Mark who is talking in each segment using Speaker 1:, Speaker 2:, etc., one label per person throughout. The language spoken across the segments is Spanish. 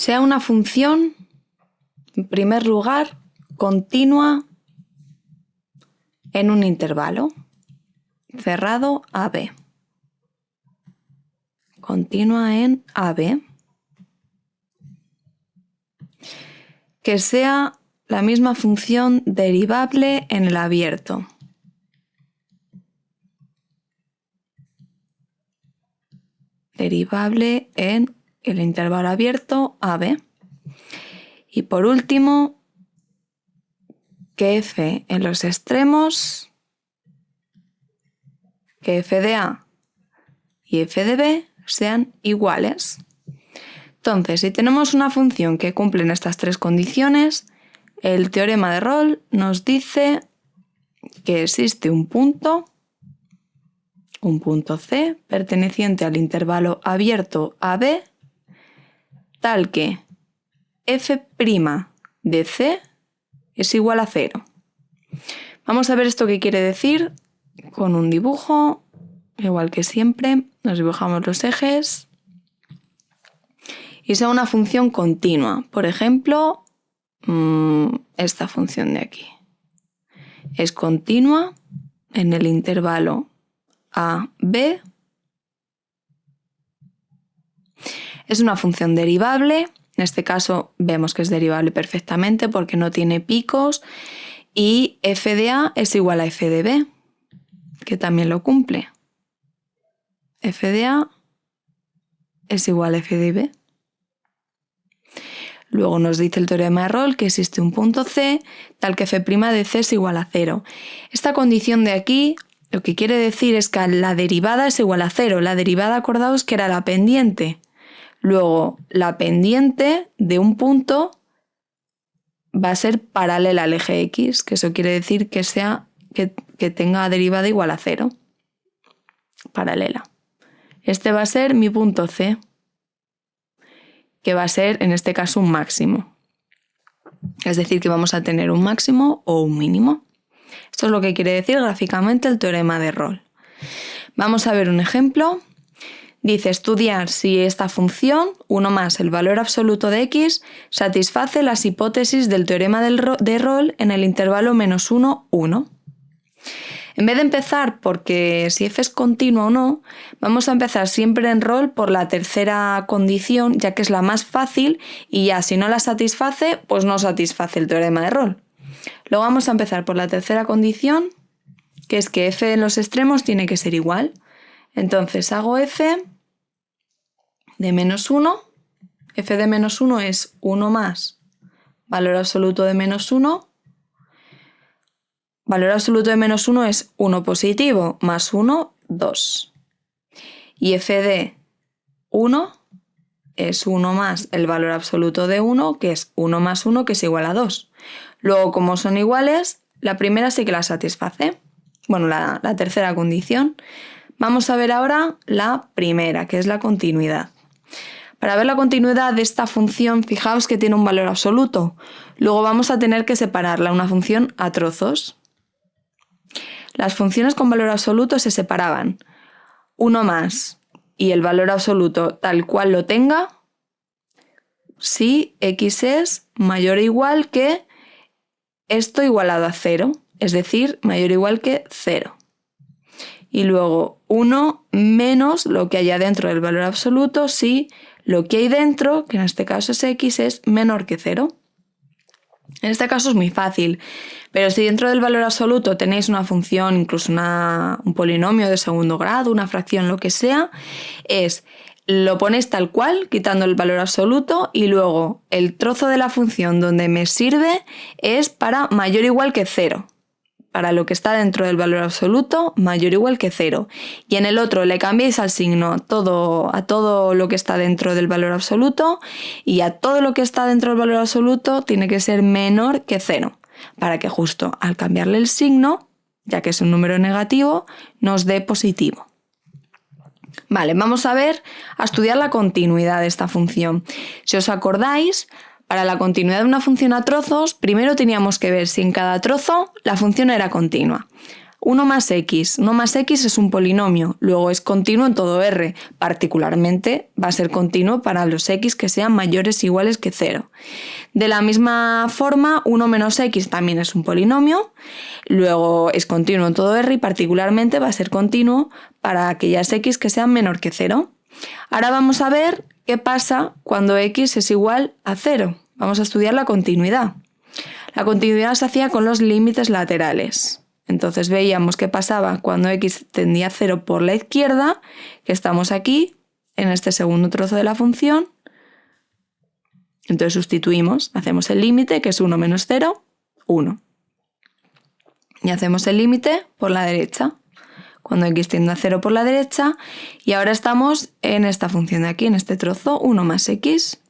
Speaker 1: sea una función, en primer lugar, continua en un intervalo cerrado AB. Continua en AB. Que sea la misma función derivable en el abierto. Derivable en el intervalo abierto AB. Y por último, que f en los extremos, que f de A y f de B sean iguales. Entonces, si tenemos una función que cumple estas tres condiciones, el teorema de Rolle nos dice que existe un punto C perteneciente al intervalo abierto AB, tal que f' de C es igual a 0. Vamos a ver esto qué quiere decir con un dibujo. Igual que siempre, nos dibujamos los ejes y sea una función continua. Por ejemplo, esta función de aquí. Es continua en el intervalo AB. Es una función derivable. En este caso vemos que es derivable perfectamente porque no tiene picos. Y f de A es igual a f de B, que también lo cumple. F de A es igual a f de B. Luego nos dice el teorema de Rolle que existe un punto C tal que f' de C es igual a 0. Esta condición de aquí lo que quiere decir es que la derivada es igual a 0. La derivada, acordaos que era la pendiente. Luego, la pendiente de un punto va a ser paralela al eje X, que eso quiere decir que tenga derivada igual a 0. Paralela. Este va a ser mi punto C, que va a ser en este caso un máximo. Es decir, que vamos a tener un máximo o un mínimo. Esto es lo que quiere decir gráficamente el teorema de Rolle. Vamos a ver un ejemplo. Dice estudiar si esta función, 1 más el valor absoluto de x, satisface las hipótesis del teorema de Rolle en el intervalo -1, 1. En vez de empezar porque si f es continua o no, vamos a empezar siempre en Rolle por la tercera condición, ya que es la más fácil y ya si no la satisface, pues no satisface el teorema de Rolle. Luego vamos a empezar por la tercera condición, que es que f en los extremos tiene que ser igual. Entonces hago f de -1. F de -1 es 1 más valor absoluto de -1. Valor absoluto de -1 es 1 positivo más 1, 2. Y f de 1 es 1 más el valor absoluto de 1, que es 1 más 1, que es igual a 2. Luego, como son iguales, la primera sí que la satisface. Bueno, la tercera condición. Vamos a ver ahora la primera, que es la continuidad. Para ver la continuidad de esta función, fijaos que tiene un valor absoluto. Luego vamos a tener que separarla, una función a trozos. Las funciones con valor absoluto se separaban 1 más y el valor absoluto tal cual lo tenga si x es mayor o igual que esto igualado a 0, es decir, mayor o igual que 0. Y luego 1 menos lo que haya dentro del valor absoluto si lo que hay dentro, que en este caso es x, es menor que 0. En este caso es muy fácil, pero si dentro del valor absoluto tenéis una función, incluso un polinomio de segundo grado, una fracción, lo que sea, lo ponéis tal cual, quitando el valor absoluto, y luego el trozo de la función donde me sirve es para mayor o igual que 0. Para lo que está dentro del valor absoluto, mayor o igual que 0. Y en el otro le cambiáis al signo a todo lo que está dentro del valor absoluto, y a todo lo que está dentro del valor absoluto tiene que ser menor que 0, para que justo al cambiarle el signo, ya que es un número negativo, nos dé positivo. Vale, vamos a estudiar la continuidad de esta función. Si os acordáis, para la continuidad de una función a trozos, primero teníamos que ver si en cada trozo la función era continua. 1 más x. 1 más x es un polinomio, luego es continuo en todo R. Particularmente va a ser continuo para los x que sean mayores o iguales que 0. De la misma forma, 1 menos x también es un polinomio, luego es continuo en todo R y particularmente va a ser continuo para aquellas x que sean menor que 0. Ahora vamos a ver qué pasa cuando x es igual a 0. Vamos a estudiar la continuidad. La continuidad se hacía con los límites laterales. Entonces veíamos qué pasaba cuando x tendía a 0 por la izquierda, que estamos aquí, en este segundo trozo de la función. Entonces sustituimos, hacemos el límite, que es 1 menos 0, 1. Y hacemos el límite por la derecha, cuando x tiende a 0 por la derecha. Y ahora estamos en esta función de aquí, en este trozo, 1 más x.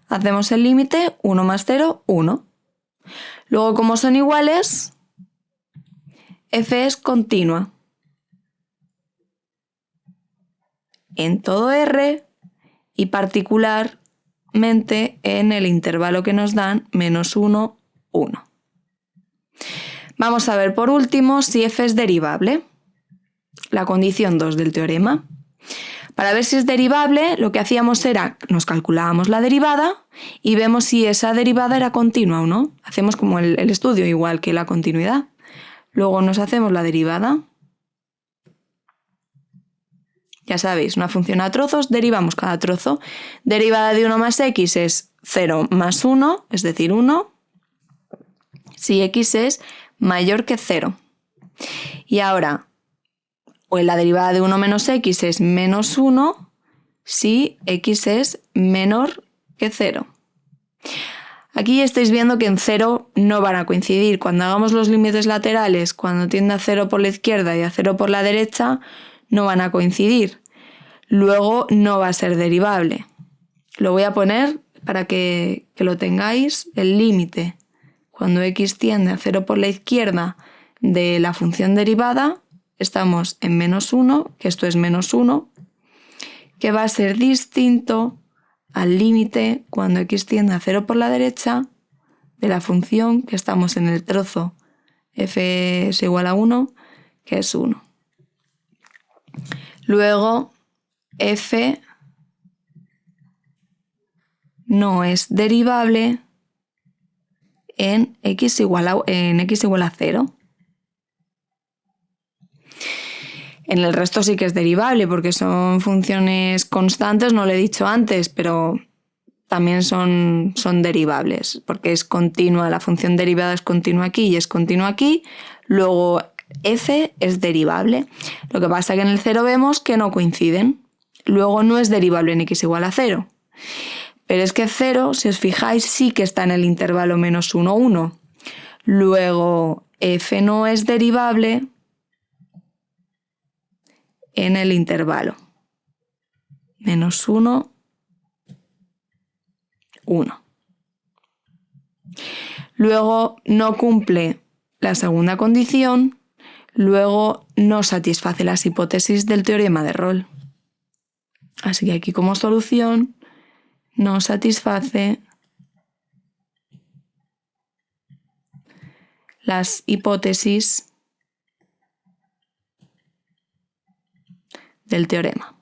Speaker 1: Hacemos el límite, 1 más 0, 1. Luego, como son iguales, f es continua en todo R y particularmente en el intervalo que nos dan -1, 1. Vamos a ver por último si f es derivable, la condición 2 del teorema. Para ver si es derivable, lo que hacíamos era, nos calculábamos la derivada y vemos si esa derivada era continua o no. Hacemos como el estudio, igual que la continuidad. Luego nos hacemos la derivada. Ya sabéis, una función a trozos, derivamos cada trozo. Derivada de 1 más x es 0 más 1, es decir, 1, si x es mayor que 0. Y ahora, pues la derivada de 1 menos x es menos 1 si x es menor que 0. Aquí estáis viendo que en 0 no van a coincidir. Cuando hagamos los límites laterales, cuando tiende a 0 por la izquierda y a 0 por la derecha, no van a coincidir. Luego no va a ser derivable. Lo voy a poner para que lo tengáis. El límite, cuando x tiende a 0 por la izquierda de la función derivada, estamos en menos 1, que esto es menos 1, que va a ser distinto al límite cuando x tiende a 0 por la derecha de la función que estamos en el trozo f es igual a 1, que es 1. Luego, f no es derivable en x igual a 0. En el resto sí que es derivable porque son funciones constantes, no lo he dicho antes, pero también son derivables porque es continua, la función derivada es continua aquí y es continua aquí. Luego f es derivable. Lo que pasa es que en el 0 vemos que no coinciden. Luego no es derivable en x igual a 0. Pero es que 0, si os fijáis, sí que está en el intervalo menos 1, 1. Luego f no es derivable en el intervalo menos 1, 1. Luego no cumple la segunda condición, luego no satisface las hipótesis del teorema de Rolle. Así que aquí como solución no satisface las hipótesis del teorema.